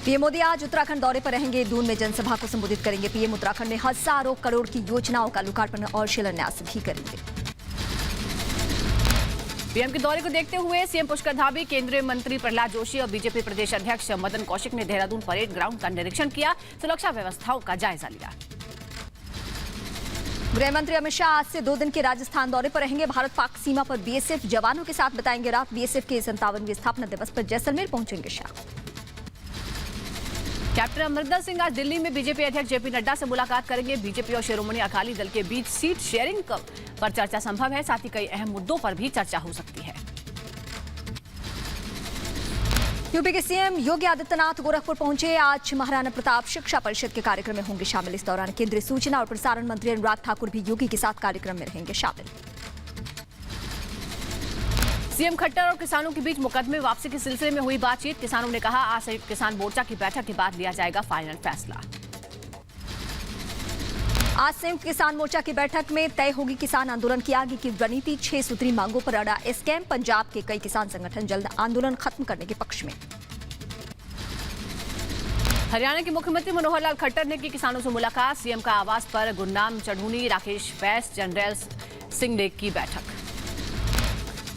PM Modi आज उत्तराखंड दौरे पर रहेंगे। दून में जनसभा को संबोधित करेंगे। पीएम उत्तराखंड में हजारों करोड़ की योजनाओं का लोकार्पण और शिलान्यास भी करेंगे। पीएम के दौरे को देखते हुए सीएम पुष्कर धामी, केंद्रीय मंत्री प्रहलाद जोशी और बीजेपी प्रदेश अध्यक्ष मदन कौशिक ने देहरादून परेड ग्राउंड का निरीक्षण किया, सुरक्षा व्यवस्थाओं का जायजा लिया। गृह मंत्री अमित शाह आज से 2 दिन के राजस्थान दौरे पर रहेंगे। भारत पाक सीमा पर बीएसएफ जवानों के साथ बिताएंगे रात। बीएसएफ के 57वें स्थापना दिवस पर जैसलमेर पहुंचेंगे शाह। कैप्टन अमरिंदर सिंह आज दिल्ली में बीजेपी अध्यक्ष जेपी नड्डा से मुलाकात करेंगे। बीजेपी और शिरोमणि अकाली दल के बीच सीट शेयरिंग पर चर्चा संभव है, साथ ही कई अहम मुद्दों पर भी चर्चा हो सकती है। यूपी के सीएम योगी आदित्यनाथ गोरखपुर पहुंचे। आज महाराणा प्रताप शिक्षा परिषद के कार्यक्रम में होंगे शामिल। इस दौरान केंद्रीय सूचना और प्रसारण मंत्री अनुराग ठाकुर भी योगी के साथ कार्यक्रम में रहेंगे शामिल। सीएम खट्टर और किसानों के बीच मुकदमे वापसी के सिलसिले में हुई बातचीत। किसानों ने कहा, आज संयुक्त किसान मोर्चा की बैठक के बाद लिया जाएगा फाइनल फैसला। आज संयुक्त किसान मोर्चा की बैठक में तय होगी किसान आंदोलन की आगे की रणनीति। 6 सूत्री मांगों पर अड़ा एस्कैम। पंजाब के कई किसान संगठन जल्द आंदोलन खत्म करने के पक्ष में। हरियाणा के मुख्यमंत्री मनोहर लाल खट्टर ने की किसानों से मुलाकात। सीएम का आवास पर गुरनाम चढ़ूनी, राकेश बैस, जनरल सिंह ने की बैठक।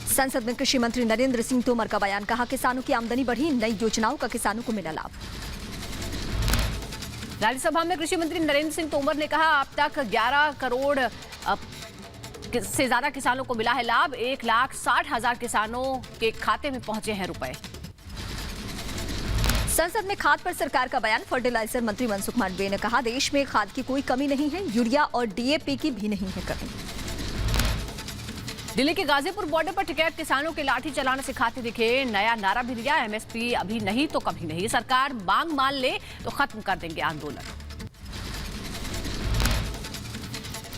संसद में कृषि मंत्री नरेंद्र सिंह तोमर का बयान, कहा किसानों की आमदनी बढ़ी, नई योजनाओं का किसानों को मिला लाभ। राज्यसभा में कृषि मंत्री नरेंद्र सिंह तोमर ने कहा, अब तक 11 करोड़ से ज्यादा किसानों को मिला है लाभ। 1,60,000 किसानों के खाते में पहुंचे हैं रुपए। संसद में खाद पर सरकार का बयान। फर्टिलाइजर मंत्री मनसुख मांडविया ने कहा, देश में खाद की कोई कमी नहीं है, यूरिया और डीएपी की भी नहीं है कमी। दिल्ली के गाजीपुर बॉर्डर पर टिकैत किसानों के लाठी चलाना सिखाते दिखे। नया नारा भी दिया, एमएसपी अभी नहीं तो कभी नहीं, सरकार मांग मान ले तो खत्म कर देंगे आंदोलन।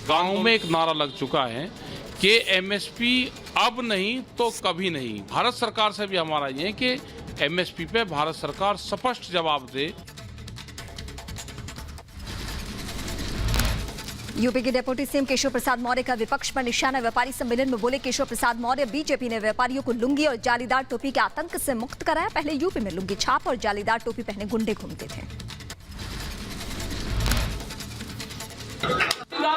गांव में एक नारा लग चुका है कि एमएसपी अब नहीं तो कभी नहीं। भारत सरकार से भी हमारा ये है कि एमएसपी पे भारत सरकार स्पष्ट जवाब दे। यूपी के डिप्टी सीएम केशव प्रसाद मौर्य का विपक्ष पर निशाना। व्यापारी सम्मेलन में बोले केशव प्रसाद मौर्य, बीजेपी ने व्यापारियों को लुंगी और जालीदार टोपी के आतंक से मुक्त कराया। पहले यूपी में लुंगी छाप और जालीदार टोपी पहने गुंडे घूमते थे।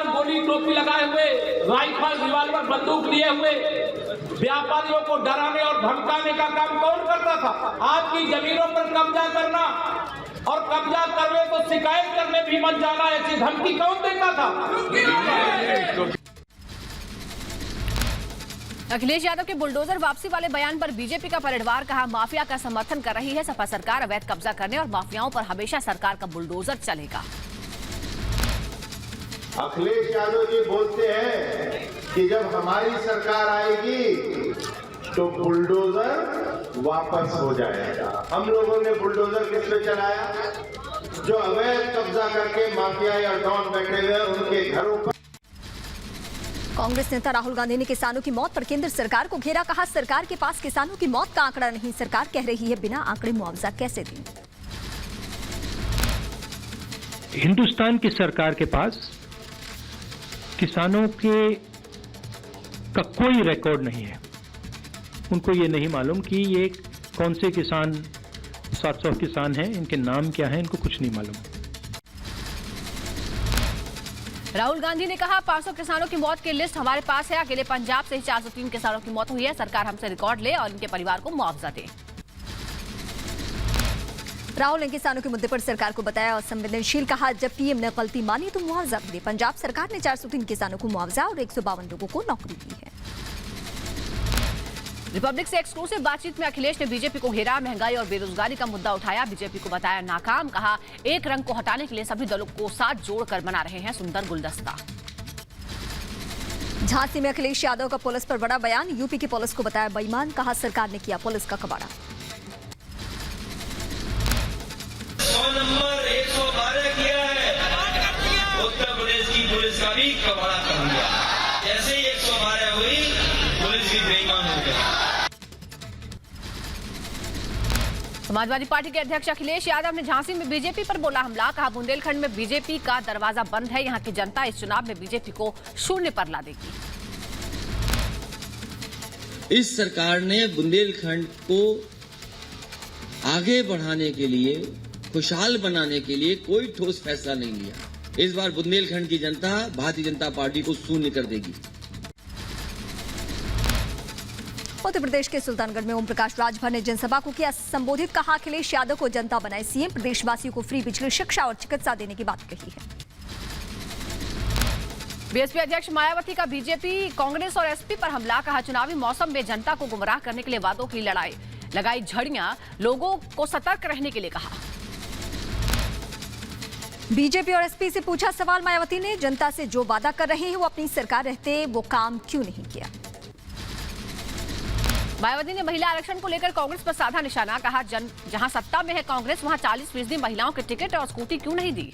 गोली टोपी लगाए हुए, राइफल रिवाल्वर बंदूक लिए हुए व्यापारियों को डराने और धमकाने का काम कौन करता था? आज की जमीनों पर कब्जा करना और कब्जा करने तो शिकायत करने भी मत जाना, ऐसी धमकी कौन देता था? अखिलेश यादव के बुलडोजर वापसी वाले बयान पर बीजेपी का पलटवार। कहा, माफिया का समर्थन कर रही है सपा सरकार। अवैध कब्जा करने और माफियाओं पर हमेशा सरकार का बुलडोजर चलेगा। अखिलेश यादव जी बोलते हैं कि जब हमारी सरकार आएगी तो बुलडोजर वापस हो जाएगा। हम लोगों ने बुलडोजर किस पे चलाया? जो अवैध कब्जा करके माफिया या डॉन बैठे हुए उनके घरों पर। कांग्रेस नेता राहुल गांधी ने किसानों की मौत पर केंद्र सरकार को घेरा। कहा, सरकार के पास किसानों की मौत का आंकड़ा नहीं, सरकार कह रही है बिना आंकड़े मुआवजा कैसे दें। हिंदुस्तान की सरकार के पास किसानों के का कोई रिकॉर्ड नहीं है। उनको ये नहीं मालूम कि ये कौन से किसान 700 किसान हैं, इनके नाम क्या हैं, इनको कुछ नहीं मालूम। राहुल गांधी ने कहा, 500 किसानों की मौत की लिस्ट हमारे पास है। अकेले पंजाब से ही 403 किसानों की मौत हुई है। सरकार हमसे रिकॉर्ड ले और इनके परिवार को मुआवजा दे। राहुल ने किसानों के मुद्दे पर सरकार को बताया असंवेदनशील। कहा, जब पीएम ने गलती मानी तो मुआवजा भी दे। पंजाब सरकार ने 403 किसानों को मुआवजा और 152 लोगों को नौकरी दी है। रिपब्लिक से एक्सक्लूसिव बातचीत में अखिलेश ने बीजेपी को घेरा। महंगाई और बेरोजगारी का मुद्दा उठाया, बीजेपी को बताया नाकाम। कहा, एक रंग को हटाने के लिए सभी दलों को साथ जोड़कर बना रहे हैं सुंदर गुलदस्ता। झांसी में अखिलेश यादव का पुलिस पर बड़ा बयान। यूपी की पुलिस को बताया बेईमान। कहा, सरकार ने किया पुलिस का कबाड़ा। नंबर 112 किया है, उत्तर प्रदेश की पुलिस का भी कबाड़ा कर दिया। जैसे ही 112 हुई, पुलिस भी बेईमान हो गई। समाजवादी पार्टी के अध्यक्ष अखिलेश यादव ने झांसी में बीजेपी पर बोला हमला। कहा, बुंदेलखंड में बीजेपी का दरवाजा बंद है। यहां की जनता इस चुनाव में बीजेपी को शून्य पर ला देगी। इस सरकार ने बुंदेलखंड को आगे बढ़ाने के लिए खुशहाल बनाने के लिए कोई ठोस फैसला नहीं लिया। इस बार बुंदेलखंड की जनता भारतीय जनता पार्टी को शून्य कर देगी। उत्तर प्रदेश के सुल्तानगढ़ में ओम प्रकाश राजभर ने जनसभा को किया संबोधित, कहा अखिलेश यादव को जनता बनाए सीएम, प्रदेशवासियों को फ्री बिजली, शिक्षा और चिकित्सा देने की बात कही है। बीएसपी अध्यक्ष मायावती का बीजेपी, कांग्रेस और एसपी पर हमला, कहा चुनावी मौसम में जनता को गुमराह करने के लिए वादों की लड़ाई, लगाई झड़ियां, लोगों को सतर्क रहने के लिए कहा। बीजेपी और एसपी से पूछा सवाल मायावती ने, जनता से जो वादा कर रहे हैं वो अपनी सरकार रहते वो काम क्यों नहीं किया। मायावती ने महिला आरक्षण को लेकर कांग्रेस पर साधा निशाना, कहा जहां सत्ता में है कांग्रेस वहां 40% महिलाओं के टिकट और स्कूटी क्यों नहीं दी।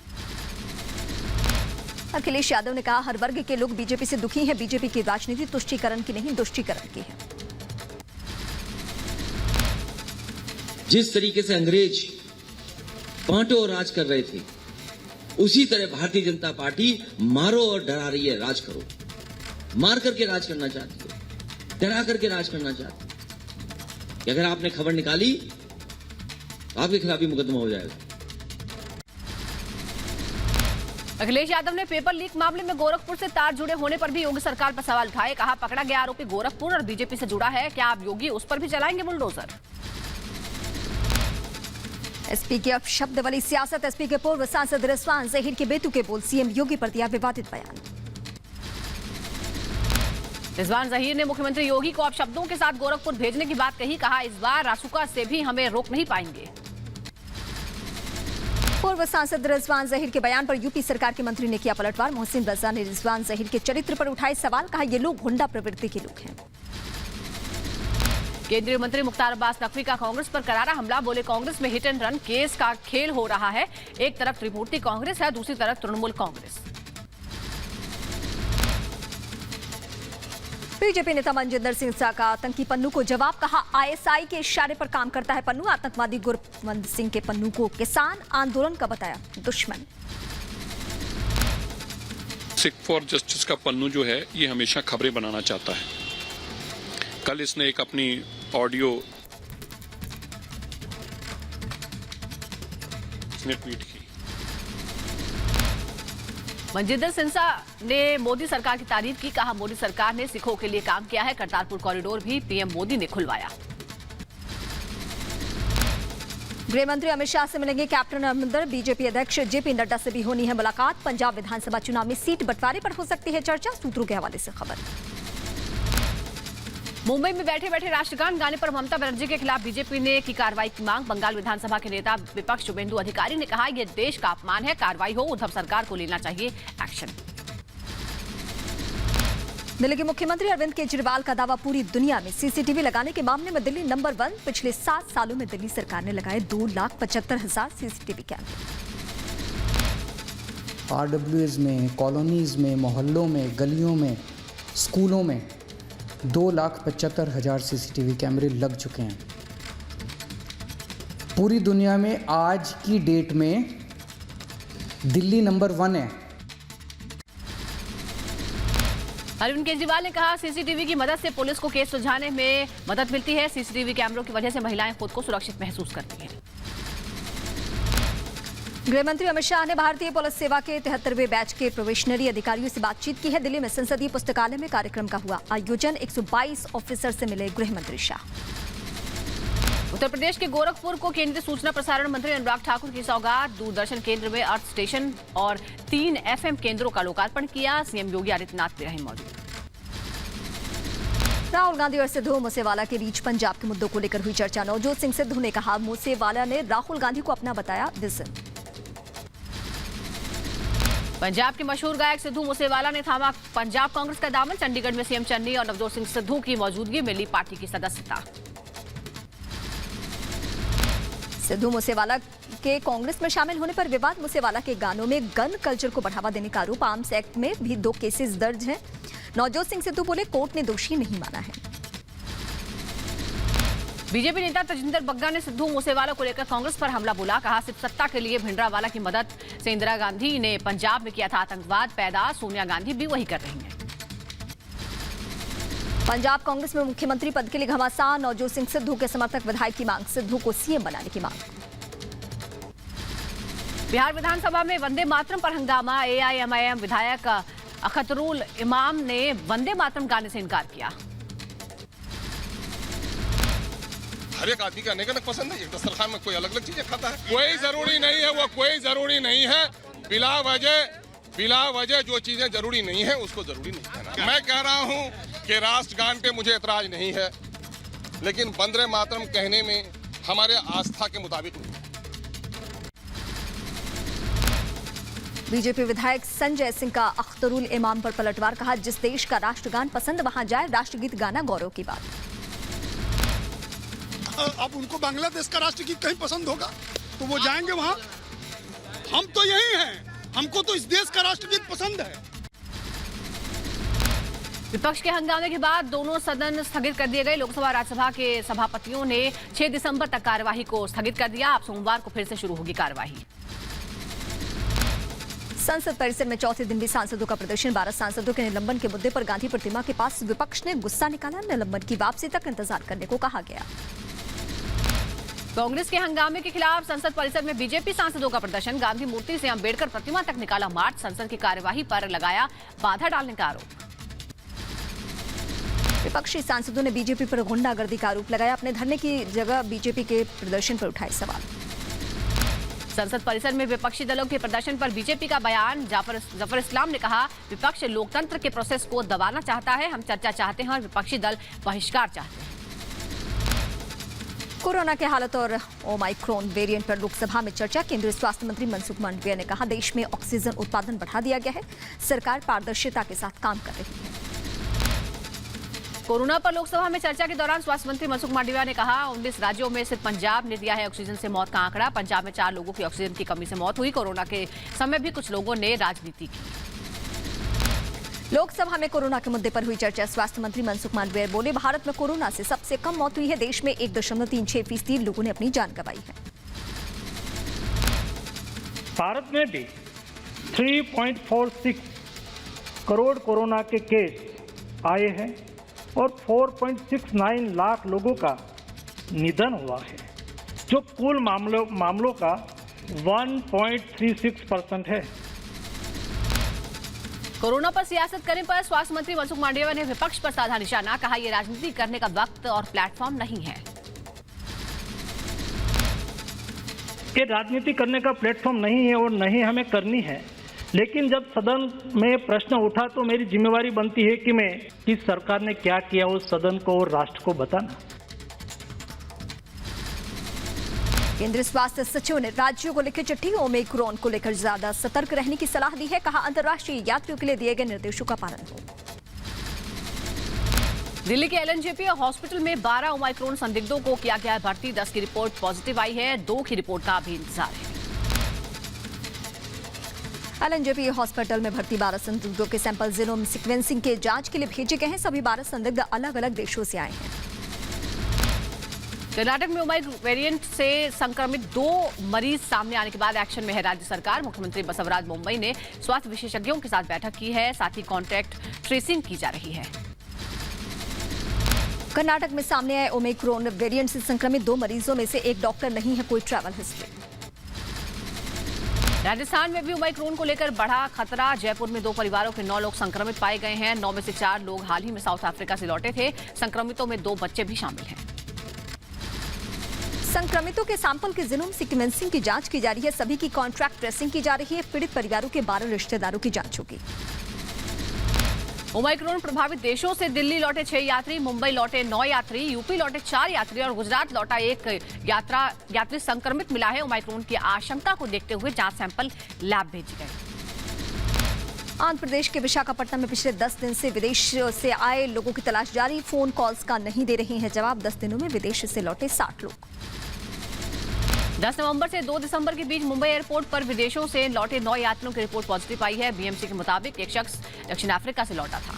अखिलेश यादव ने कहा हर वर्ग के लोग बीजेपी से दुखी हैं, बीजेपी की राजनीति तुष्टीकरण की नहीं दुष्टीकरण की है। जिस तरीके से अंग्रेज बांटो और राज कर रहे थे, उसी तरह भारतीय जनता पार्टी मारो और डरा रही है, राज करो। मार करके राज करना चाहती है, डरा करके राज करना चाहती है। अगर आपने खबर निकाली तो आपके खिलाफ भी मुकदमा हो जाएगा। अखिलेश यादव ने पेपर लीक मामले में गोरखपुर से तार जुड़े होने पर भी योगी सरकार पर सवाल उठाए, कहा पकड़ा गया आरोपी गोरखपुर और बीजेपी से जुड़ा है, क्या आप योगी उस पर भी चलाएंगे बुलडोजर। एसपी की अपशब्द वाली सियासत, एसपी के पूर्व सांसद रिजवान जहीर के बेटू के बोल, सीएम योगी पर दिया विवादित बयान। रिजवान जहीर ने मुख्यमंत्री योगी को अपशब्दों के साथ गोरखपुर भेजने की बात कही, कहा इस बार रासुका से भी हमें रोक नहीं पाएंगे। पूर्व सांसद रिजवान जहीर के बयान पर यूपी सरकार के मंत्री ने किया पलटवार, मोहसिन रजा ने रिजवान जहीर के चरित्र पर उठाए सवाल, कहा ये लोग गुंडा प्रवृत्ति के लोग हैं। केंद्रीय मंत्री मुख्तार अब्बास नकवी का कांग्रेस पर करारा हमला, बोले कांग्रेस में हिट एंड रन केस का खेल हो रहा है, एक तरफ त्रिमूर्ति कांग्रेस है, दूसरी तरफ तृणमूल कांग्रेस। बीजेपी नेता मनजिंदर सिंह सा का आतंकी पन्नू को जवाब, कहा आईएसआई के इशारे पर काम करता है पन्नू, आतंकवादी गुरवंत सिंह के पन्नू को किसान आंदोलन का बताया दुश्मन। सिख फॉर जस्टिस का पन्नू जो है ये हमेशा खबरें बनाना चाहता है। कल इसने एक अपनी ऑडियो ट्वीट की। मनजिंदर सिंह ने मोदी सरकार की तारीफ की, कहा मोदी सरकार ने सिखों के लिए काम किया है, करतारपुर कॉरिडोर भी पीएम मोदी ने खुलवाया। गृह मंत्री अमित शाह से मिलेंगे कैप्टन अमरिंदर, बीजेपी अध्यक्ष जेपी नड्डा से भी होनी है मुलाकात, पंजाब विधानसभा चुनाव में सीट बंटवारे पर हो सकती है चर्चा, सूत्रों के हवाले से खबर। मुंबई में बैठे बैठे राष्ट्रगान गाने पर ममता बनर्जी के खिलाफ बीजेपी ने की कार्रवाई की मांग, बंगाल विधानसभा के नेता विपक्ष शुभेंदु अधिकारी ने कहा यह देश का अपमान है, कार्रवाई हो, उद्धव सरकार को लेना चाहिए एक्शन। दिल्ली के मुख्यमंत्री अरविंद केजरीवाल का दावा, पूरी दुनिया में सीसीटीवी लगाने के मामले में दिल्ली नंबर 1, पिछले 7 सालों में दिल्ली सरकार ने लगाए 2,75,000 सीसीटीवी कैमरे। RWAs में, कॉलोनीज में, मोहल्लों में, गलियों में, स्कूलों में 2,75,000 सीसीटीवी कैमरे लग चुके हैं। पूरी दुनिया में आज की डेट में दिल्ली नंबर 1 है। अरविंद केजरीवाल ने कहा सीसीटीवी की मदद से पुलिस को केस सुलझाने में मदद मिलती है, सीसीटीवी कैमरों की वजह से महिलाएं खुद को सुरक्षित महसूस करती हैं। गृह मंत्री अमित शाह ने भारतीय पुलिस सेवा के 73वें बैच के प्रोबेशनरी अधिकारियों से बातचीत की है। दिल्ली में संसदीय पुस्तकालय में कार्यक्रम का हुआ आयोजन, 122 ऑफिसर से मिले गृह मंत्री शाह। उत्तर प्रदेश के गोरखपुर को केंद्रीय सूचना प्रसारण मंत्री अनुराग ठाकुर की सौगात, दूरदर्शन केंद्र में अर्थ स्टेशन और 3 FM केंद्रों का लोकार्पण किया, सीएम योगी आदित्यनाथ भी रहे मौजूद। राहुल गांधी और सिद्धू मूसेवाला के बीच पंजाब के मुद्दों को लेकर हुई चर्चा, नवजोत सिंह सिद्धू ने कहा मूसेवाला ने राहुल गांधी को अपना बताया विजन। पंजाब के मशहूर गायक सिद्धू मूसेवाला ने थामा पंजाब कांग्रेस का दामन, चंडीगढ़ में सीएम चन्नी और नवजोत सिंह सिद्धू की मौजूदगी में ली पार्टी की सदस्यता। सिद्धू मूसेवाला के कांग्रेस में शामिल होने पर विवाद, मूसेवाला के गानों में गन कल्चर को बढ़ावा देने का आरोप, आर्म्स एक्ट में भी 2 केसेस दर्ज हैं। नवजोत सिंह सिद्धू बोले कोर्ट ने दोषी नहीं माना है। बीजेपी नेता तजिंदर बग्गा ने सिद्धू मूसेवाला को लेकर कांग्रेस पर हमला बोला, कहा सिर्फ सत्ता के लिए भिंडरावाला की मदद से इंदिरा गांधी ने पंजाब में किया था आतंकवाद पैदा, सोनिया गांधी भी वही कर रही हैं। पंजाब कांग्रेस में मुख्यमंत्री पद के लिए घमासान, नवजोत सिंह सिद्धू के समर्थक विधायक की मांग, सिद्धू को सीएम बनाने की मांग। बिहार विधानसभा में वंदे मातरम पर हंगामा। एआईएमआईएम विधायक अख्तरुल इमाम ने वंदे मातरम गाने से इनकार किया। हर एक आदमी का अनेक पसंद है। एक दस्तरखान में कोई अलग अलग चीजें खाता है, कोई जरूरी नहीं है, वो कोई जरूरी नहीं है। बिला वजह जो चीजें जरूरी नहीं है उसको जरूरी नहीं कहना। मैं कह रहा हूँ कि राष्ट्रगान पे मुझे एतराज नहीं है, लेकिन वंदे मातरम कहने में हमारे आस्था के मुताबिक नहीं। बीजेपी विधायक संजय सिंह का अख्तरुल इमाम पर पलटवार। कहा, जिस देश का राष्ट्रगान पसंद वहां जाए, राष्ट्रगीत गाना गौरव की बात। अब उनको बांग्लादेश का राष्ट्रगीत कहीं पसंद होगा तो वो जाएंगे वहां। हम तो यही हैं, हमको तो इस देश का राष्ट्रगीत पसंद है। विपक्ष के हंगामे के बाद दोनों सदन स्थगित कर दिए गए। लोकसभा राज्यसभा के सभापतियों ने 6 दिसंबर तक कार्यवाही को स्थगित कर दिया। अब सोमवार को फिर से शुरू होगी कार्यवाही। संसद परिसर में चौथे दिन भी सांसदों का प्रदर्शन। 12 सांसदों के निलंबन के मुद्दे पर गांधी प्रतिमा के पास विपक्ष ने गुस्सा निकाला। निलंबन की वापसी तक इंतजार करने को कहा गया। कांग्रेस के हंगामे के खिलाफ संसद परिसर में बीजेपी सांसदों का प्रदर्शन। गांधी मूर्ति से अंबेडकर प्रतिमा तक निकाला मार्च। संसद की कार्यवाही पर लगाया बाधा डालने का आरोप। विपक्षी सांसदों ने बीजेपी पर गुंडागर्दी का आरोप लगाया। अपने धरने की जगह बीजेपी के प्रदर्शन पर उठाए सवाल। संसद परिसर में विपक्षी दलों के प्रदर्शन पर बीजेपी का बयान। जफर इस्लाम ने कहा, विपक्ष लोकतंत्र के प्रोसेस को दबाना चाहता है। हम चर्चा चाहते हैं और विपक्षी दल बहिष्कार चाहते हैं। कोरोना के हालत और ओमाइक्रोन वेरिएंट पर लोकसभा में चर्चा। केंद्रीय स्वास्थ्य मंत्री मनसुख मांडविया ने कहा, देश में ऑक्सीजन उत्पादन बढ़ा दिया गया है। सरकार पारदर्शिता के साथ काम कर रही है। कोरोना पर लोकसभा में चर्चा के दौरान स्वास्थ्य मंत्री मनसुख मांडविया ने कहा, 19 राज्यों में सिर्फ पंजाब ने दिया है ऑक्सीजन से मौत का आंकड़ा। पंजाब में 4 लोगों की ऑक्सीजन की कमी से मौत हुई। कोरोना के समय भी कुछ लोगों ने राजनीति की। लोकसभा में कोरोना के मुद्दे पर हुई चर्चा। स्वास्थ्य मंत्री मनसुख मांडविया बोले, भारत में कोरोना से सबसे कम मौत हुई है। देश में 1.36% लोगों ने अपनी जान गंवाई है। भारत में भी 3.46 करोड़ कोरोना के केस आए हैं और 4.69 लाख लोगों का निधन हुआ है, जो कुल मामलों का 1.36% है। कोरोना पर सियासत करने पर स्वास्थ्य मंत्री मनसुख मांडविया ने विपक्ष पर साधा निशाना। कहा, यह राजनीति करने का वक्त और प्लेटफॉर्म नहीं है। ये राजनीति करने का प्लेटफॉर्म नहीं है और नहीं हमें करनी है। लेकिन जब सदन में प्रश्न उठा तो मेरी जिम्मेवारी बनती है कि मैं इस सरकार ने क्या किया उस सदन को और राष्ट्र को बताना। केंद्रीय स्वास्थ्य सचिव ने राज्यों को लिखी चिट्ठी। ओमिक्रॉन को लेकर ज्यादा सतर्क रहने की सलाह दी है। कहा, अंतर्राष्ट्रीय यात्रियों के लिए दिए गए निर्देशों का पालन हो। दिल्ली के एलएनजेपी हॉस्पिटल में 12 ओमिक्रॉन संदिग्धों को किया गया भर्ती। 10 की रिपोर्ट पॉजिटिव आई है। 2 की रिपोर्ट का भी इंतजार है। एलएनजेपी हॉस्पिटल में भर्ती 12 संदिग्धों के सैंपल जीनोम सीक्वेंसिंग के जांच के लिए भेजे गए हैं। सभी 12 संदिग्ध अलग अलग देशों से आए हैं। कर्नाटक में ओमाइक्रोन वेरिएंट से संक्रमित 2 मरीज सामने आने के बाद एक्शन में है राज्य सरकार। मुख्यमंत्री बसवराज मुंबई ने स्वास्थ्य विशेषज्ञों के साथ बैठक की है। साथ ही कॉन्टैक्ट ट्रेसिंग की जा रही है। कर्नाटक में सामने आए ओमिक्रॉन वेरिएंट से संक्रमित 2 मरीजों में से एक डॉक्टर नहीं है कोई ट्रैवल हिस्ट्री। राजस्थान में भी ओमिक्रॉन को लेकर बढ़ा खतरा। जयपुर में 2 परिवारों के 9 लोग संक्रमित पाए गए हैं। 9 में से 4 लोग हाल ही में साउथ अफ्रीका से लौटे थे। संक्रमितों में 2 बच्चे भी शामिल हैं। संक्रमितों के सैंपल की जीनोम सीक्वेंसिंग की जांच की जा रही है। सभी की कॉन्ट्रैक्ट ट्रेसिंग की जा रही है। पीड़ित परिवारों के 12 रिश्तेदारों की जांच होगी। ओमिक्रॉन प्रभावित देशों से दिल्ली लौटे 6 यात्री, मुंबई लौटे 9 यात्री, यूपी लौटे 4 यात्री और गुजरात लौटा 1 यात्री संक्रमित मिला है। ओमिक्रॉन की आशंका को देखते हुए जांच सैंपल लैब भेजे गए। आंध्र प्रदेश के विशाखापट्टनम में पिछले 10 दिन से विदेश से आए लोगों की तलाश जारी। फोन कॉल्स का नहीं दे रहे हैं जवाब। 10 दिनों में विदेश से लौटे 60 लोग। 10 नवंबर से 2 दिसंबर के बीच मुंबई एयरपोर्ट पर विदेशों से लौटे 9 यात्रियों की रिपोर्ट पॉजिटिव आई है। बीएमसी के मुताबिक एक शख्स दक्षिण अफ्रीका से लौटा था।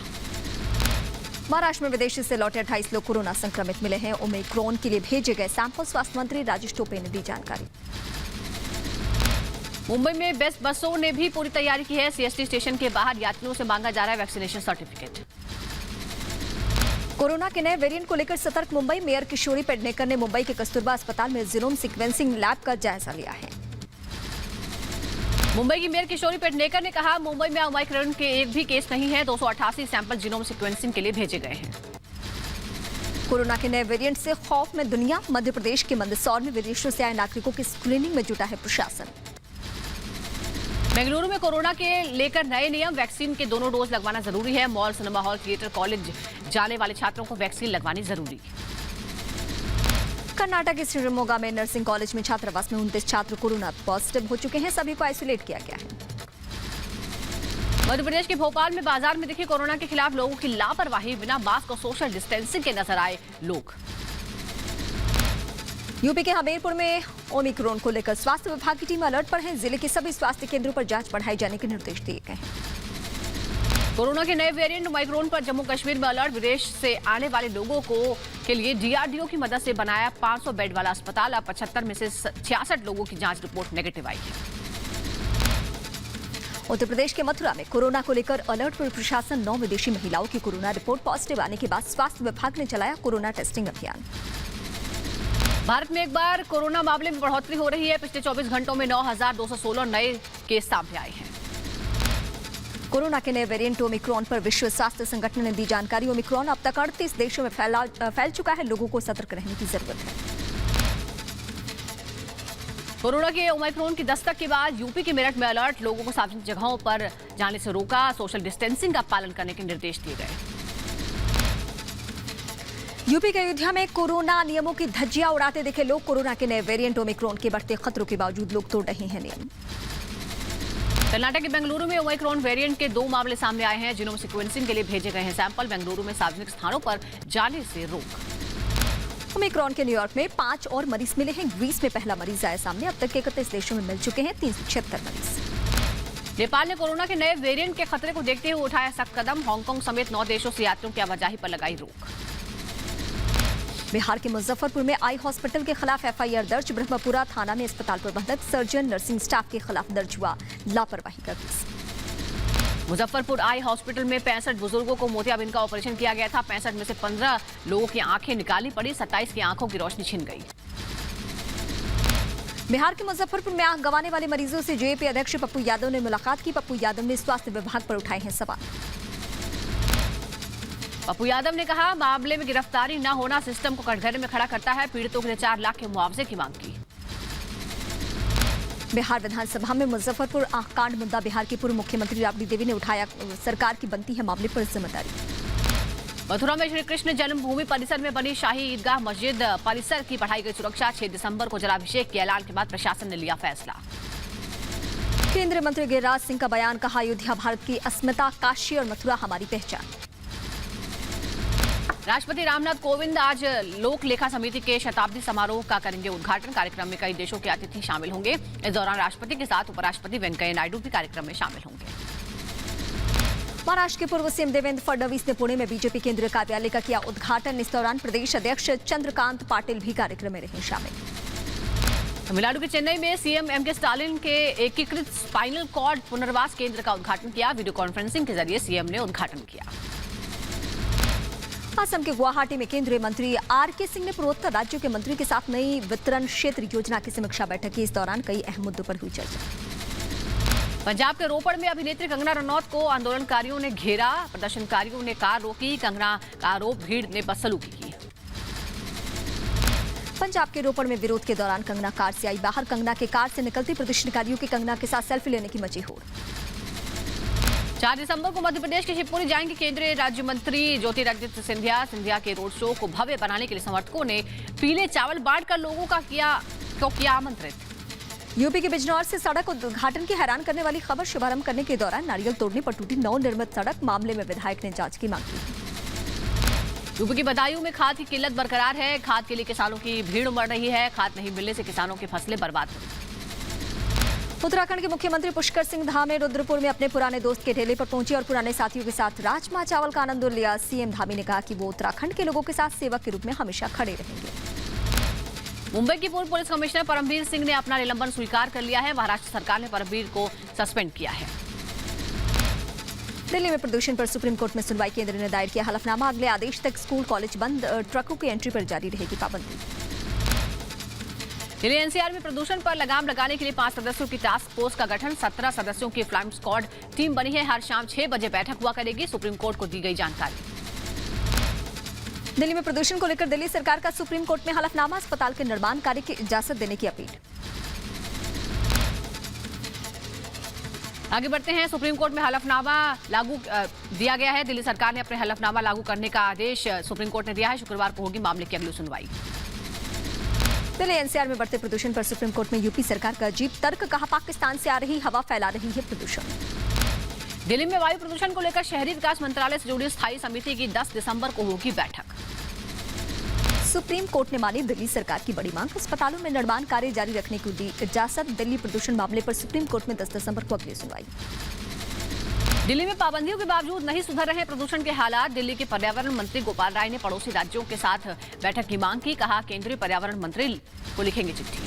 महाराष्ट्र में विदेश से लौटे 28 लोग कोरोना संक्रमित मिले हैं। ओमिक्रॉन के लिए भेजे गए सैंपल स्वास्थ्य मंत्री राजेश टोपे ने दी जानकारी। मुंबई में बेस्ट बसों ने भी पूरी तैयारी की है। सीएसटी स्टेशन के बाहर यात्रियों से मांगा जा रहा है वैक्सीनेशन सर्टिफिकेट। कोरोना के नए वेरिएंट को लेकर सतर्क मुंबई। मेयर किशोरी पेडनेकर ने मुंबई के कस्तूरबा अस्पताल में जीनोम सीक्वेंसिंग लैब का जायजा लिया है। मुंबई की मेयर किशोरी पेडनेकर ने कहा, मुंबई में ओमिक्रॉन के एक भी केस नहीं है। 288 सैंपल जीनोम सीक्वेंसिंग के लिए भेजे गए हैं। कोरोना के नए वेरिएंट से खौफ में दुनिया। मध्य प्रदेश के मंदसौर में विदेशों से आए नागरिकों की स्क्रीनिंग में जुटा है प्रशासन। बेंगलुरु में कोरोना के लेकर नए नियम। वैक्सीन के दोनों डोज लगवाना जरूरी है। Mall, cinema hall, theatre, college जाने वाले छात्रों को वैक्सीन लगवानी जरूरी। कर्नाटक के शिवमोगा में नर्सिंग कॉलेज में छात्रावास में 29 छात्र कोरोना पॉजिटिव हो चुके हैं। सभी को आइसोलेट किया गया है। मध्य प्रदेश के भोपाल में बाजार में दिखी कोरोना के खिलाफ लोगों की लापरवाही। बिना मास्क और सोशल डिस्टेंसिंग के नजर आए लोग। यूपी के हमीरपुर में ओमिक्रॉन को लेकर स्वास्थ्य विभाग की टीम अलर्ट पर है। जिले के सभी स्वास्थ्य केंद्रों पर जांच बढ़ाए जाने के निर्देश दिए गए हैं। कोरोना के नए वेरिएंट ओमिक्रॉन पर जम्मू कश्मीर में अलर्ट। विदेश से आने वाले लोगों के लिए डीआरडीओ की मदद से बनाया 500 बेड वाला अस्पताल। अब 75 में से 66 लोगों की जांच रिपोर्ट नेगेटिव आई है। उत्तर प्रदेश के मथुरा में कोरोना को लेकर अलर्ट पर प्रशासन। 9 विदेशी महिलाओं की कोरोना रिपोर्ट पॉजिटिव आने के बाद स्वास्थ्य विभाग ने चलाया कोरोना टेस्टिंग अभियान। भारत में एक बार कोरोना मामले में बढ़ोतरी हो रही है। पिछले 24 घंटों में 9,216 नए केस सामने आए हैं। कोरोना के नए वेरिएंट ओमिक्रॉन पर विश्व स्वास्थ्य संगठन ने दी जानकारी। ओमिक्रॉन अब तक 38 देशों में फैल चुका है। लोगों को सतर्क रहने की जरूरत है। कोरोना के ओमिक्रॉन की दस्तक के बाद यूपी के मेरठ में अलर्ट। लोगों को सार्वजनिक जगहों पर जाने से रोका। सोशल डिस्टेंसिंग का पालन करने के निर्देश दिए गए। यूपी के अयोध्या में कोरोना नियमों की धज्जियां उड़ाते दिखे लोग। कोरोना के नए वेरिएंट ओमिक्रॉन के बढ़ते खतरों के बावजूद लोग तोड़ रहे हैं नियम। कर्नाटक के बेंगलुरु में ओमिक्रॉन वेरिएंट के 2 मामले सामने आए हैं। जीनोम सीक्वेंसिंग के लिए भेजे गए हैं सैंपल। बेंगलुरु में सार्वजनिक स्थानों पर जाने से रोक। ओमिक्रॉन के न्यूयॉर्क में 5 और मरीज मिले हैं। ग्रीस में पहला मरीज आया सामने। अब तक 31 देशों में मिल चुके हैं 376 मरीज। नेपाल ने कोरोना के नए वेरिएंट के खतरे को देखते हुए उठाया सख्त कदम। हांगकांग समेत 9 देशों से यात्रियों की आवाजाही पर लगाई रोक। बिहार के मुजफ्फरपुर में आई हॉस्पिटल के खिलाफ एफआईआर दर्ज। ब्रह्मपुरा थाना में अस्पताल प्रबंधक, सर्जन, नर्सिंग स्टाफ के खिलाफ दर्ज हुआ लापरवाही का केस। मुजफ्फरपुर आई हॉस्पिटल में 65 बुजुर्गों को मोतियाबिंद का ऑपरेशन किया गया था। 65 में से 15 लोगों की आंखें निकाली पड़ी। 27 की आंखों की रोशनी छिन गई। बिहार के मुजफ्फरपुर में आंख गंवाने वाले मरीजों से जेपी अध्यक्ष पप्पू यादव ने मुलाकात की। पप्पू यादव ने स्वास्थ्य विभाग पर उठाए हैं सवाल। पप्पू यादव ने कहा, मामले में गिरफ्तारी न होना सिस्टम को कटघरे में खड़ा करता है। पीड़ितों के लिए 4 लाख के मुआवजे की मांग की। बिहार विधानसभा में मुजफ्फरपुर आंख कांड मुद्दा। बिहार की पूर्व मुख्यमंत्री राबड़ी देवी ने उठाया, सरकार की बनती है मामले पर जिम्मेदारी। मथुरा में श्री कृष्ण जन्मभूमि परिसर में बनी शाही ईदगाह मस्जिद परिसर की बढ़ाई गई सुरक्षा। 6 दिसंबर को जलाभिषेक के ऐलान के बाद प्रशासन ने लिया फैसला। केंद्रीय मंत्री गिरिराज सिंह का बयान। कहा, अयोध्या भारत की अस्मिता, काशी और मथुरा हमारी पहचान। राष्ट्रपति रामनाथ कोविंद आज लोक लेखा समिति के शताब्दी समारोह का करेंगे उद्घाटन। कार्यक्रम में कई देशों के अतिथि शामिल होंगे। इस दौरान राष्ट्रपति के साथ उपराष्ट्रपति वेंकैया नायडू भी कार्यक्रम में शामिल होंगे। महाराष्ट्र के पूर्व सीएम देवेंद्र फडणवीस ने पुणे में बीजेपी केंद्रीय कार्यालय का किया उद्घाटन। इस दौरान प्रदेश अध्यक्ष चंद्रकांत पाटिल भी कार्यक्रम में रहे शामिल। तमिलनाडु के चेन्नई में सीएम एमके स्टालिन के एकीकृत स्पाइनल कॉर्ड पुनर्वास केंद्र का उद्घाटन किया। वीडियो कॉन्फ्रेंसिंग के जरिए सीएम ने उद्घाटन किया। असम के गुवाहाटी में केंद्रीय मंत्री आरके सिंह ने पूर्वोत्तर राज्यों के मंत्री के साथ नई वितरण क्षेत्र योजना की समीक्षा बैठक की। इस दौरान कई अहम मुद्दों पर हुई चर्चा। पंजाब के रोपड़ में अभिनेत्री कंगना रनौत को आंदोलनकारियों ने घेरा। प्रदर्शनकारियों ने कार रोकी। कंगना का आरोप भीड़ ने बदसलूकी की। पंजाब के रोपड़ में विरोध के दौरान कंगना कार से आई बाहर। कंगना के कार से निकलती प्रदर्शनकारियों की कंगना के साथ सेल्फी लेने की मची होड़। 4 दिसंबर को मध्य प्रदेश के शिवपुरी जाएंगे केंद्रीय राज्य मंत्री ज्योतिरादित्य सिंधिया। सिंधिया के रोड शो को भव्य बनाने के लिए समर्थकों ने पीले चावल बांटकर लोगों का किया आमंत्रित। यूपी के बिजनौर से सड़क उद्घाटन की हैरान करने वाली खबर। शुभारंभ करने के दौरान नारियल तोड़ने पर टूटी नवनिर्मित सड़क। मामले में विधायक ने जांच की मांग की। यूपी की बदायूं में खाद की किल्लत बरकरार है। खाद के लिए किसानों की भीड़ उमड़ रही है। खाद नहीं मिलने से किसानों की फसलें बर्बाद हुई। उत्तराखंड के मुख्यमंत्री पुष्कर सिंह धामी रुद्रपुर में अपने पुराने दोस्त के ठेले पर पहुंचे और पुराने साथियों के साथ राजमा चावल का आनंद लिया। सीएम धामी ने कहा कि वो उत्तराखंड के लोगों के साथ सेवक के रूप में हमेशा खड़े रहेंगे। मुंबई की पूर्व पुलिस कमिश्नर परमवीर सिंह ने अपना निलंबन स्वीकार कर लिया है। महाराष्ट्र सरकार ने परमवीर को सस्पेंड किया है। दिल्ली में प्रदूषण पर सुप्रीम कोर्ट में सुनवाई। केंद्र ने दायर किया हलफनामा। अगले आदेश तक स्कूल कॉलेज बंद। ट्रकों की एंट्री पर जारी रहेगी पाबंदी। दिल्ली एनसीआर में प्रदूषण पर लगाम लगाने के लिए 5 सदस्यों की टास्क फोर्स का गठन, 17 सदस्यों की फ्लाइंग स्क्वाड टीम बनी है। हर शाम 6 बजे बैठक हुआ करेगी, सुप्रीम कोर्ट को दी गई जानकारी। दिल्ली में प्रदूषण को लेकर दिल्ली सरकार का सुप्रीम कोर्ट में हलफनामा, अस्पताल के निर्माण कार्य की इजाजत देने की अपील। आगे बढ़ते हैं, सुप्रीम कोर्ट में हलफनामा लागू दिया गया है। दिल्ली सरकार ने अपने हलफनामा लागू करने का आदेश सुप्रीम कोर्ट ने दिया है। शुक्रवार को होगी मामले की अगली सुनवाई। दिल्ली एनसीआर में बढ़ते प्रदूषण पर सुप्रीम कोर्ट में यूपी सरकार का अजीब तर्क, कहा पाकिस्तान से आ रही हवा फैला रही है प्रदूषण। दिल्ली में वायु प्रदूषण को लेकर शहरी विकास मंत्रालय से जुड़ी स्थायी समिति की 10 दिसंबर को होगी बैठक। सुप्रीम कोर्ट ने मानी दिल्ली सरकार की बड़ी मांग, अस्पतालों में निर्माण कार्य जारी रखने को दी इजाजत। दिल्ली प्रदूषण मामले पर सुप्रीम कोर्ट में 10 दिसंबर को अगली सुनवाई। दिल्ली में पाबंदियों के बावजूद नहीं सुधर रहे प्रदूषण के हालात। दिल्ली के पर्यावरण मंत्री गोपाल राय ने पड़ोसी राज्यों के साथ बैठक की मांग की, कहा केंद्रीय पर्यावरण मंत्री को लिखेंगे चिट्ठी।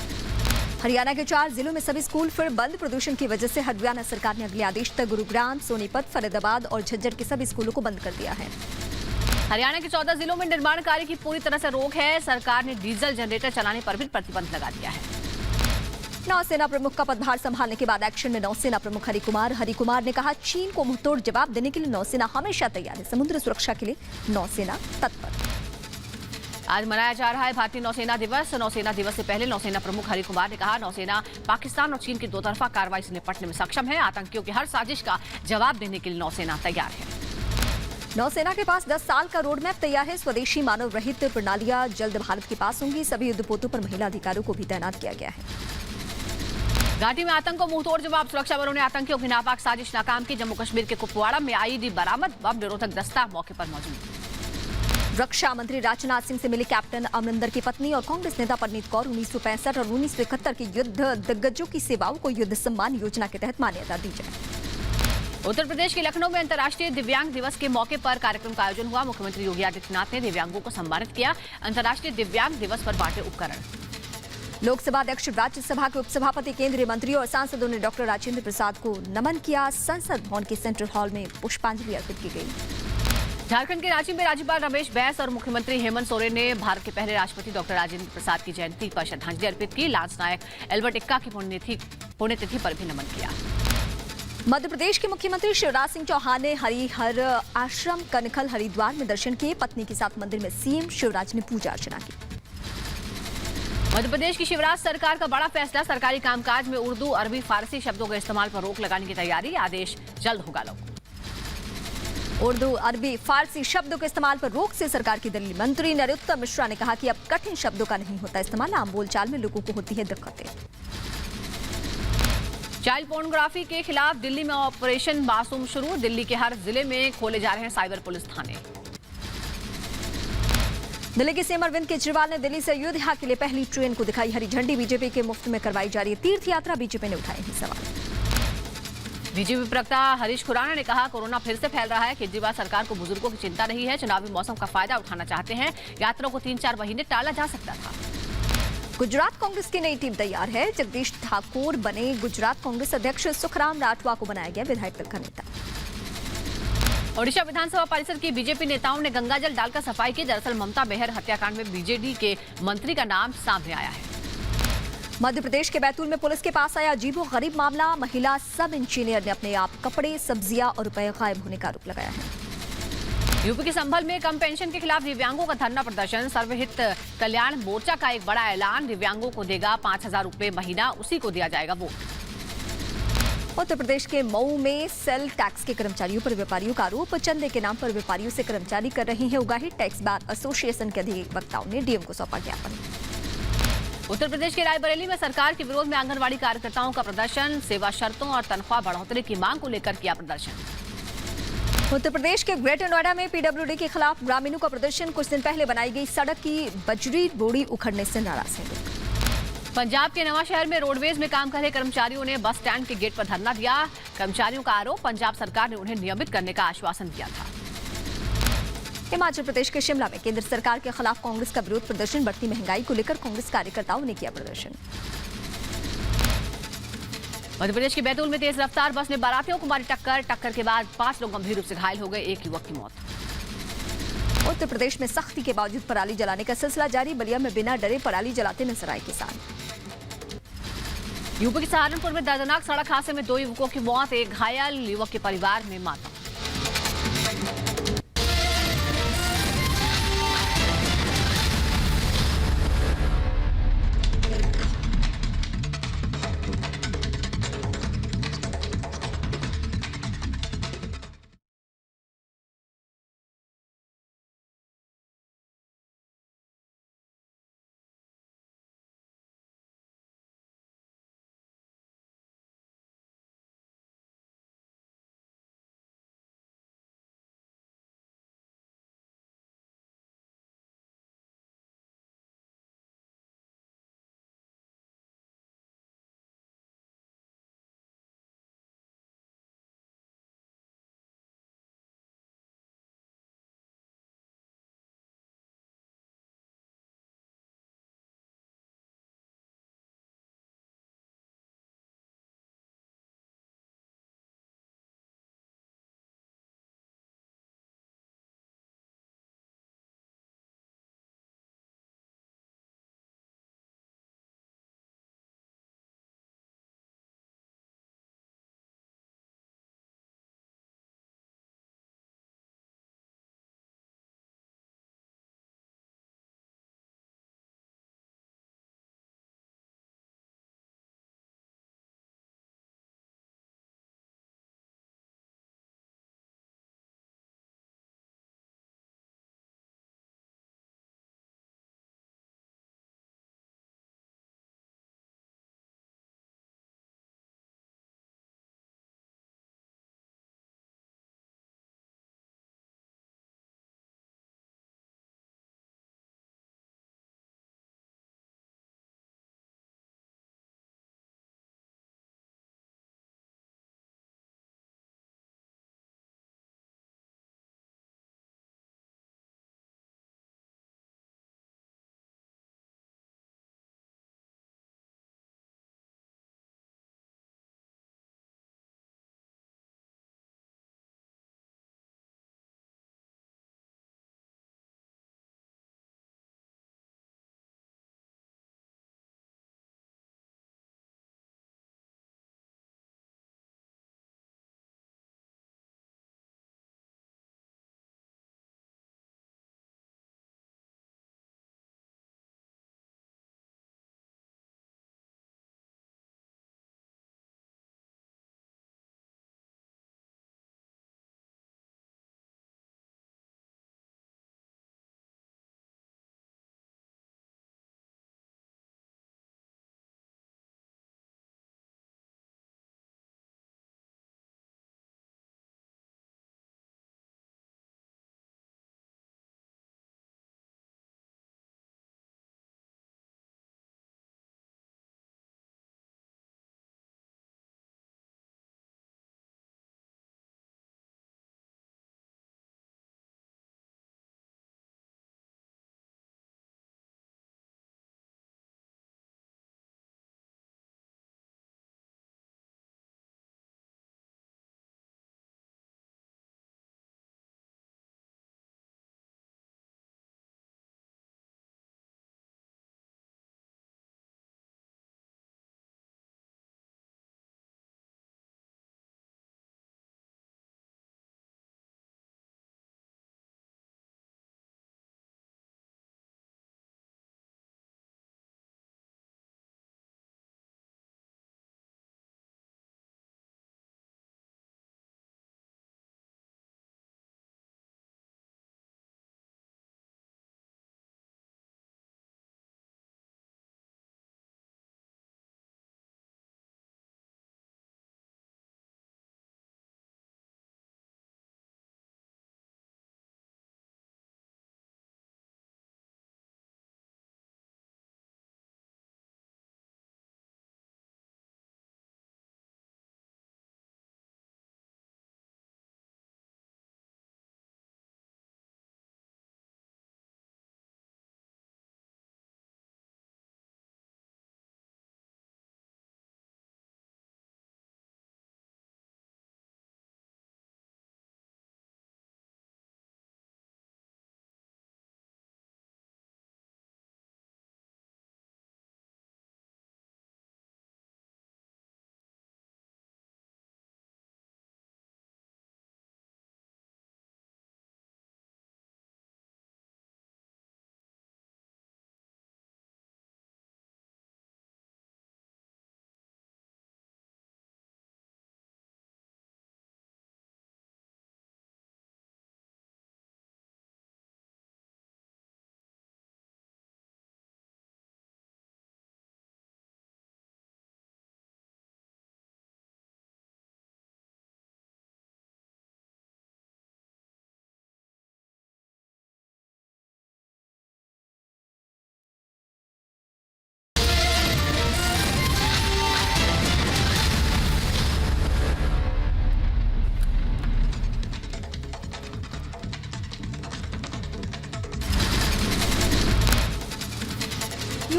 हरियाणा के 4 जिलों में सभी स्कूल फिर बंद, प्रदूषण की वजह से हरियाणा सरकार ने अगले आदेश तक गुरुग्राम, सोनीपत, फरीदाबाद और झज्जर के सभी स्कूलों को बंद कर दिया है। हरियाणा के 14 जिलों में निर्माण कार्य की पूरी तरह से रोक है। सरकार ने डीजल जनरेटर चलाने पर भी प्रतिबंध लगा दिया है। नौसेना प्रमुख का पदभार संभालने के बाद एक्शन में नौसेना प्रमुख हरि कुमार ने कहा, चीन को मुंहतोड़ जवाब देने के लिए नौसेना हमेशा तैयार है, समुद्र सुरक्षा के लिए नौसेना तत्पर। आज मनाया जा रहा है भारतीय नौसेना दिवस। नौसेना दिवस से पहले नौसेना प्रमुख हरि कुमार ने कहा, नौसेना पाकिस्तान और चीन की दोतरफा कार्रवाई से निपटने में सक्षम है। आतंकियों की हर साजिश का जवाब देने के लिए नौसेना तैयार है। नौसेना के पास 10 साल का रोड मैप तैयार है। स्वदेशी मानव रहित प्रणालियां जल्द भारत के पास होंगी। सभी युद्धपोतों पर महिला अधिकारियों को भी तैनात किया गया है। घाटी में आतंक को मुंहतोड़ जवाब, सुरक्षा बलों ने आतंकियों की नापाक साजिश नाकाम की। जम्मू कश्मीर के कुपवाड़ा में आईईडी बरामद, बम निरोधक दस्ता मौके पर मौजूद। रक्षा मंत्री राजनाथ सिंह से मिली कैप्टन अमरिंदर की पत्नी और कांग्रेस नेता परनीत कौर। 1965 और 1971 के युद्ध दिग्गजों की सेवाओं को युद्ध सम्मान योजना के तहत मान्यता दी जाए। उत्तर प्रदेश के लखनऊ में अंतर्राष्ट्रीय दिव्यांग दिवस के मौके पर कार्यक्रम का आयोजन हुआ। मुख्यमंत्री योगी आदित्यनाथ ने दिव्यांगों को सम्मानित किया। अंतर्राष्ट्रीय दिव्यांग दिवस पर बांटे उपकरण। लोकसभा अध्यक्ष, राज्यसभा के उपसभापति, केंद्रीय मंत्रियों और सांसदों ने डॉक्टर राजेंद्र प्रसाद को नमन किया। संसद भवन के सेंट्रल हॉल में पुष्पांजलि अर्पित की गई। झारखंड के रांची में राज्यपाल रमेश बैस और मुख्यमंत्री हेमंत सोरेन ने भारत के पहले राष्ट्रपति डॉक्टर राजेंद्र प्रसाद की जयंती पर श्रद्धांजलि अर्पित की। लांस नायक एल्बर्ट एक्का की पुण्यतिथि पर भी नमन किया। मध्य प्रदेश के मुख्यमंत्री शिवराज सिंह चौहान ने हरिहर आश्रम कनखल हरिद्वार में दर्शन किए। पत्नी के साथ मंदिर में सीएम शिवराज ने पूजा अर्चना की। मध्य प्रदेश की शिवराज सरकार का बड़ा फैसला, सरकारी कामकाज में उर्दू, अरबी, फारसी शब्दों के इस्तेमाल पर रोक लगाने की तैयारी। आदेश जल्द होगा लागू। उर्दू, अरबी, फारसी शब्दों के इस्तेमाल पर रोक से सरकार की दलील। मंत्री नरोत्तम मिश्रा ने कहा कि अब कठिन शब्दों का नहीं होता इस्तेमाल, आम बोलचाल में लोगों को होती है दिक्कतें। चाइल्ड पोर्नोग्राफी के खिलाफ दिल्ली में ऑपरेशन मासूम शुरू। दिल्ली के हर जिले में खोले जा रहे हैं साइबर पुलिस थाने। दिल्ली के सीएम अरविंद केजरीवाल ने दिल्ली से अयोध्या के लिए पहली ट्रेन को दिखाई हरी झंडी। बीजेपी के मुफ्त में करवाई जा रही तीर्थ यात्रा, बीजेपी ने उठाए हैं सवाल। बीजेपी प्रवक्ता हरीश खुराना ने कहा, कोरोना फिर से फैल रहा है। केजरीवाल सरकार को बुजुर्गों की चिंता नहीं है, चुनावी मौसम का फायदा उठाना चाहते हैं। यात्रा को 3-4 महीने टाला जा सकता था। गुजरात कांग्रेस की नई टीम तैयार है। जगदीश ठाकुर बने गुजरात कांग्रेस अध्यक्ष, सुखराम राठवा को बनाया गया विधायक दल का नेता। ओडिशा विधानसभा परिषद की बीजेपी नेताओं ने गंगाजल डालकर सफाई की। दरअसल ममता बेहर हत्याकांड में बीजेडी के मंत्री का नाम सामने आया है। मध्य प्रदेश के बैतूल में पुलिस के पास आया अजीबोगरीब मामला। महिला सब इंजीनियर ने अपने आप कपड़े, सब्जियां और रुपए गायब होने का आरोप लगाया है। यूपी के संभल में कम पेंशन के खिलाफ दिव्यांगों का धरना प्रदर्शन। सर्वहित कल्याण मोर्चा का एक बड़ा ऐलान, दिव्यांगों को देगा 5,000 रुपए महीना, उसी को दिया जाएगा वोट। उत्तर प्रदेश के मऊ में सेल टैक्स के कर्मचारियों पर व्यापारियों का आरोप। चंदे के नाम पर व्यापारियों से कर्मचारी कर रहे हैं उगाही। टैक्स बार एसोसिएशन के अधिवक्ताओं ने डीएम को सौंपा ज्ञापन। उत्तर प्रदेश के रायबरेली में सरकार के विरोध में आंगनबाड़ी कार्यकर्ताओं का प्रदर्शन। सेवा शर्तों और तनख्वाह बढ़ोतरी की मांग को लेकर किया प्रदर्शन। उत्तर प्रदेश के ग्रेटर नोएडा में पीडब्ल्यूडी के खिलाफ ग्रामीणों का प्रदर्शन। कुछ दिन पहले बनाई गई सड़क की बजरी बोड़ी उखड़ने से नाराज हैं लोग। पंजाब के नवा शहर में रोडवेज में काम कर रहे कर्मचारियों ने बस स्टैंड के गेट पर धरना दिया। कर्मचारियों का आरोप, पंजाब सरकार ने उन्हें नियमित करने का आश्वासन दिया था। हिमाचल प्रदेश के शिमला में केंद्र सरकार के खिलाफ कांग्रेस का विरोध प्रदर्शन। बढ़ती महंगाई को लेकर कांग्रेस कार्यकर्ताओं ने किया प्रदर्शन। मध्य प्रदेश के बैतूल में तेज रफ्तार बस ने बारातियों को मारी टक्कर के बाद 5 लोग गंभीर रूप से घायल हो गए, एक युवक की मौत। उत्तर प्रदेश में सख्ती के बावजूद पराली जलाने का सिलसिला जारी। बलिया में बिना डरे पराली जलाते नजर आए किसान। यूपी के सहारनपुर में दर्दनाक सड़क हादसे में 2 युवकों की मौत, एक घायल युवक के परिवार में मातम।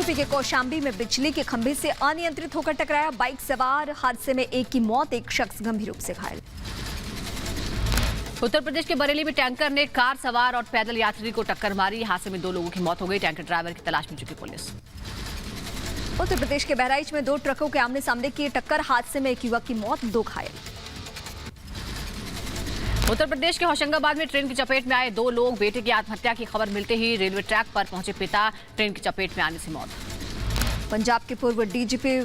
यूपी के कौशाम्बी में बिजली के खंभे से अनियंत्रित होकर टकराया बाइक सवार। हादसे में एक की मौत, एक शख्स गंभीर रूप से घायल। उत्तर प्रदेश के बरेली में टैंकर ने कार सवार और पैदल यात्री को टक्कर मारी। हादसे में 2 लोगों की मौत हो गई। टैंकर ड्राइवर की तलाश में जुटी पुलिस। उत्तर प्रदेश के बहराइच में 2 ट्रकों के आमने सामने की टक्कर। हादसे में एक युवक की मौत, 2 घायल। उत्तर प्रदेश के होशंगाबाद में ट्रेन की चपेट में आए 2 लोग। बेटे की आत्महत्या की खबर मिलते ही रेलवे ट्रैक पर पहुंचे पिता, ट्रेन की चपेट में आने से मौत। पंजाब के पूर्व डीजीपी,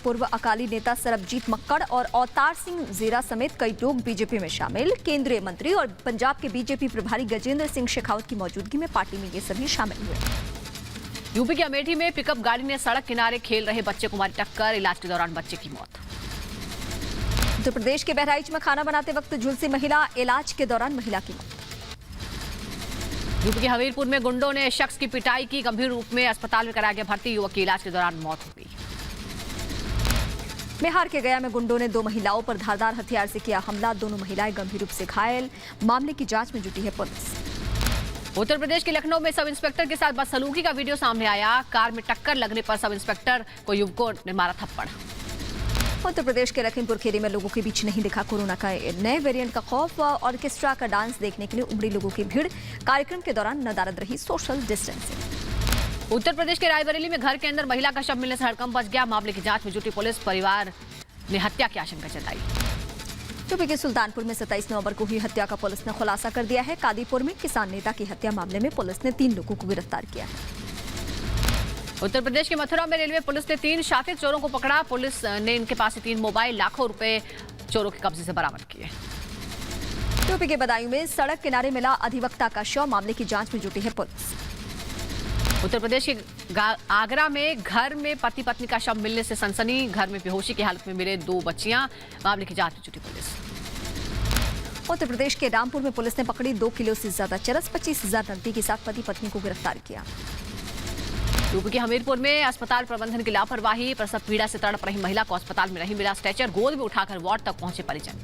पूर्व अकाली नेता सरबजीत मक्कड़ और अवतार सिंह जीरा समेत कई लोग बीजेपी में शामिल। केंद्रीय मंत्री और पंजाब के बीजेपी प्रभारी गजेंद्र सिंह शेखावत की मौजूदगी में पार्टी में ये सभी शामिल हुए। यूपी के अमेठी में पिकअप गाड़ी ने सड़क किनारे खेल रहे बच्चे को मारी टक्कर। इलाज के दौरान बच्चे की मौत। उत्तर प्रदेश के बहराइच में खाना बनाते वक्त झुलसी महिला, इलाज के दौरान महिला की मौत। यूपी के हमीरपुर में गुंडों ने शख्स की पिटाई की, गंभीर रूप में अस्पताल में कराया गया भर्ती। युवक की इलाज के दौरान मौत हो गई। बिहार के गया में गुंडों ने 2 महिलाओं पर धारदार हथियार से किया हमला। दोनों महिलाएं गंभीर रूप से घायल। मामले की जांच में जुटी है पुलिस। उत्तर प्रदेश के लखनऊ में सब इंस्पेक्टर के साथ बदसलूकी का वीडियो सामने आया। कार में टक्कर लगने पर सब इंस्पेक्टर को युवकों ने मारा थप्पड़। उत्तर प्रदेश के लखीमपुर खीरी में लोगों के बीच नहीं दिखा कोरोना का नए वेरिएंट का खौफ। ऑर्केस्ट्रा का डांस देखने के लिए उमड़ी लोगों की भीड़। कार्यक्रम के दौरान नदारद रही सोशल डिस्टेंसिंग। उत्तर प्रदेश के रायबरेली में घर के अंदर महिला का शव मिलने से हड़कंप मच गया। मामले की जांच में जुटी पुलिस। परिवार ने हत्या की आशंका जताई। यूपी के सुल्तानपुर में 27 नवंबर को हुई हत्या का पुलिस ने खुलासा कर दिया है। कादीपुर में किसान नेता की हत्या मामले में पुलिस ने 3 लोगों को गिरफ्तार किया है। उत्तर प्रदेश के मथुरा में रेलवे पुलिस ने 3 शातिर चोरों को पकड़ा। पुलिस ने इनके पास से 3 मोबाइल, लाखों रुपए चोरों के कब्जे से बरामद किए। यूपी के बदायूं में सड़क किनारे मिला अधिवक्ता का शव। मामले की जांच में जुटी है पुलिस। उत्तर प्रदेश के आगरा में घर में पति पत्नी का शव मिलने से सनसनी। घर में बेहोशी की हालत में मिले 2 बच्चियां। मामले की जांच में जुटी पुलिस। उत्तर प्रदेश के रामपुर में पुलिस ने पकड़ी 2 किलो से ज्यादा चरस, 25,000 नकदी के साथ पति पत्नी को गिरफ्तार किया। यूपी के हमीरपुर में अस्पताल प्रबंधन की लापरवाही। प्रसव पीड़ा से तड़प रही महिला को अस्पताल में नहीं मिला स्ट्रेचर। गोद में उठाकर वार्ड तक पहुंचे परिजन।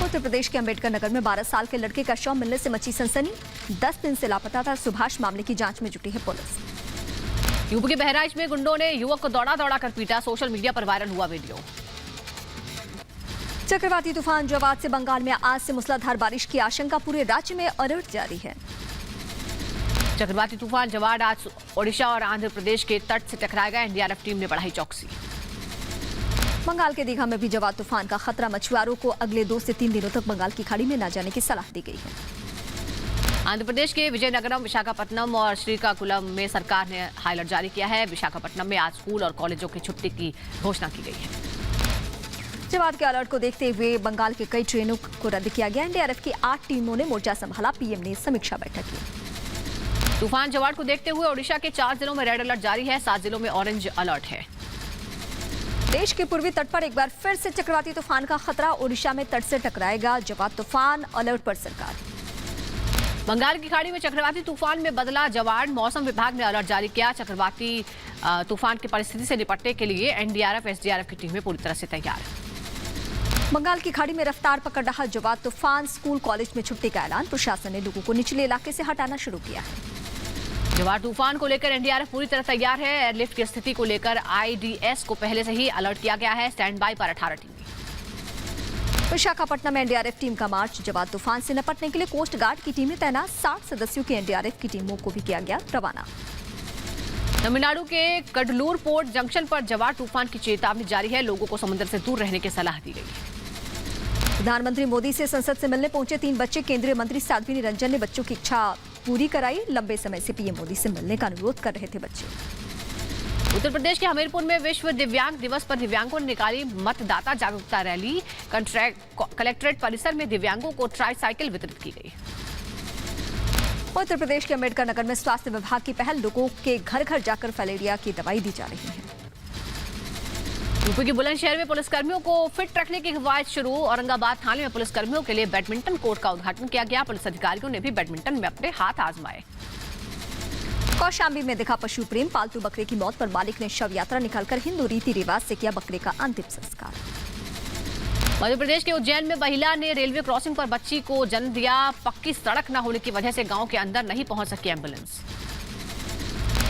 उत्तर प्रदेश के अंबेडकर नगर में 12 साल के लड़के का शव मिलने से मची सनसनी। 10 दिन से लापता था सुभाष। मामले की जांच में जुटी है पुलिस। यूपी के बहराइच में गुंडों ने युवक को दौड़ा कर पीटा। सोशल मीडिया पर वायरल हुआ वीडियो। चक्रवाती तूफान जवाद से बंगाल में आज से मूसलाधार बारिश की आशंका। पूरे राज्य में अलर्ट जारी है। चक्रवाती तूफान जवाड आज ओडिशा और आंध्र प्रदेश के तट से टकराएगा। एनडीआरएफ टीम ने बढ़ाई चौकसी। बंगाल के दीघा में भी जवाद तूफान का खतरा। मछुआरों को अगले 2 से 3 दिनों तक बंगाल की खाड़ी में न जाने की सलाह दी गई है। आंध्र प्रदेश के विजयनगरम, विशाखापट्टनम और श्रीकाकुलम में सरकार ने हाई अलर्ट जारी किया है। विशाखापट्टनम में आज स्कूल और कॉलेजों की छुट्टी की घोषणा की गई है। जवाद के अलर्ट को देखते हुए बंगाल के कई ट्रेनों को रद्द किया गया। एनडीआरएफ की 8 टीमों ने मोर्चा संभाला। पीएम ने समीक्षा बैठक की। तूफान जवाड को देखते हुए ओडिशा के 4 जिलों में रेड अलर्ट जारी है। 7 जिलों में ऑरेंज अलर्ट है। देश के पूर्वी तट पर एक बार फिर से चक्रवाती तूफान का खतरा। ओडिशा में तट से टकराएगा जवाद तूफान। अलर्ट पर सरकार। बंगाल की खाड़ी में चक्रवाती तूफान में बदला जवाड। मौसम विभाग ने अलर्ट जारी किया। चक्रवाती तूफान की परिस्थिति से निपटने के लिए एनडीआरएफ, एसडीआरएफ की टीमें पूरी तरह से तैयार है। बंगाल की खाड़ी में रफ्तार पकड़ रहा जवाद तूफान। स्कूल कॉलेज में छुट्टी का ऐलान। प्रशासन ने लोगों को निचले इलाके से हटाना शुरू किया है। जवाड तूफान को लेकर एनडीआरएफ पूरी तरह तैयार है। एयरलिफ्ट की स्थिति को लेकर आईडीएस को पहले से ही अलर्ट किया गया है। स्टैंड बाय पर 18 टीमें। विशाखापट्टनम में एनडीआरएफ टीम का मार्च। जवाद तूफान से निपटने के लिए कोस्ट गार्ड की टीमें तैनात। 60 सदस्यों की एनडीआरएफ की टीमों को भी किया गया रवाना। तमिलनाडु के कडलूर पोर्ट जंक्शन पर जवाड तूफान की चेतावनी जारी है। लोगों को समुद्र से दूर रहने की सलाह दी गई है। प्रधानमंत्री मोदी से संसद से मिलने पहुंचे 3 बच्चे। केंद्रीय मंत्री साध्वी निरंजन ने बच्चों की इच्छा पूरी कराई। लंबे समय से पीएम मोदी से मिलने का अनुरोध कर रहे थे बच्चे। उत्तर प्रदेश के हमीरपुर में विश्व दिव्यांग दिवस पर दिव्यांगों ने निकाली मतदाता जागरूकता रैली। कलेक्ट्रेट परिसर में दिव्यांगों को ट्राईसाइकिल वितरित की गई। उत्तर प्रदेश के अंबेडकर नगर में स्वास्थ्य विभाग की पहल। लोगों के घर घर जाकर फलेरिया की दवाई दी जा रही है। यूपी के बुलंदशहर में पुलिसकर्मियों को फिट रखने की कवायद शुरू। औरंगाबाद थाने में पुलिसकर्मियों के लिए बैडमिंटन कोर्ट का उद्घाटन किया गया। पुलिस अधिकारियों ने भी बैडमिंटन में अपने हाथ आजमाए। कौशाम्बी में दिखा पशु प्रेम। पालतू बकरे की मौत पर मालिक ने शव यात्रा निकालकर हिंदू रीति रिवाज से किया बकरे का अंतिम संस्कार। मध्य प्रदेश के उज्जैन में महिला ने रेलवे क्रॉसिंग पर बच्ची को जन्म दिया। पक्की सड़क न होने की वजह से गांव के अंदर नहीं पहुंच सकी एम्बुलेंस।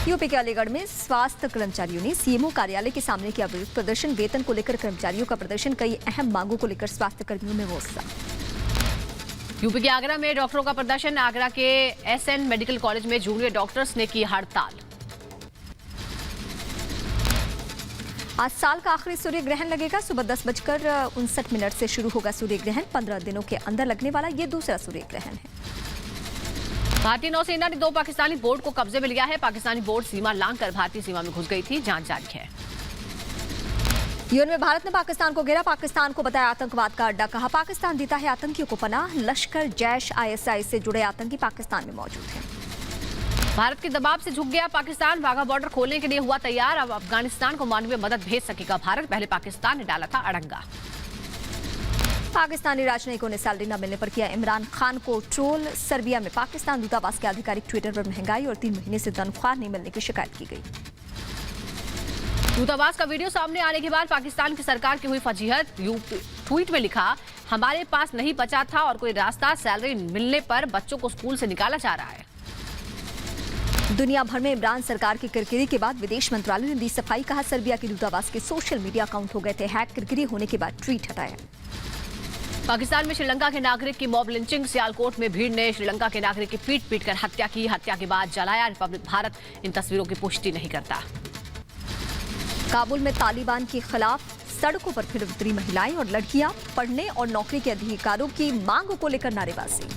यूपी के अलीगढ़ में स्वास्थ्य कर्मचारियों ने सीएमओ कार्यालय के सामने किया विरोध प्रदर्शन। वेतन को लेकर कर्मचारियों का प्रदर्शन, कई अहम मांगों को लेकर स्वास्थ्य कर्मियों में गुस्सा। यूपी के आगरा में डॉक्टरों का प्रदर्शन। आगरा के एसएन मेडिकल कॉलेज में जूनियर डॉक्टर्स ने की हड़ताल। आज साल का आखिरी सूर्य ग्रहण लगेगा। सुबह 10:59 से शुरू होगा सूर्य ग्रहण। 15 दिनों के अंदर लगने वाला ये दूसरा सूर्य ग्रहण है। भारतीय नौसेना ने 2 पाकिस्तानी बोट को कब्जे में लिया है। पाकिस्तानी बोट सीमा लांघकर भारतीय सीमा में घुस गई थी। जांच जारी है। यूएन में भारत ने पाकिस्तान को घेरा। पाकिस्तान को बताया आतंकवाद का अड्डा। कहा पाकिस्तान देता है आतंकियों को पनाह। लश्कर, जैश, आईएसआई से जुड़े आतंकी पाकिस्तान में मौजूद हैं। भारत के दबाव से झुक गया पाकिस्तान। वाघा बॉर्डर खोलने के लिए हुआ तैयार। अब अफगानिस्तान को मानवीय मदद भेज सकेगा भारत। पहले पाकिस्तान ने डाला था अड़ंगा। पाकिस्तानी राजनयिकों ने सैलरी न मिलने पर किया इमरान खान को ट्रोल। सर्बिया में पाकिस्तान दूतावास के आधिकारिक ट्विटर पर महंगाई और 3 महीने से तनख्वाह नहीं मिलने की शिकायत की गई। दूतावास का वीडियो सामने आने के बाद पाकिस्तान की सरकार की हुई फजीहत। ट्वीट में लिखा, हमारे पास नहीं बचा था और कोई रास्ता। सैलरी मिलने पर बच्चों को स्कूल से निकाला जा रहा है। दुनिया भर में इमरान सरकार की किरकिरी के बाद विदेश मंत्रालय ने दी सफाई। कहा सर्बिया के दूतावास के सोशल मीडिया अकाउंट हो गए थे हैक। किरकिरी होने के बाद ट्वीट हटाया। पाकिस्तान में श्रीलंका के नागरिक की मॉब लिंचिंग। सियालकोट में भीड़ ने श्रीलंका के नागरिक की पीट कर हत्या की। हत्या के बाद जलाया। रिपब्लिक भारत इन तस्वीरों की पुष्टि नहीं करता। काबुल में तालिबान के खिलाफ सड़कों पर फिर उतरी महिलाएं और लड़कियां। पढ़ने और नौकरी के अधिकारों की मांग को लेकर नारेबाजी।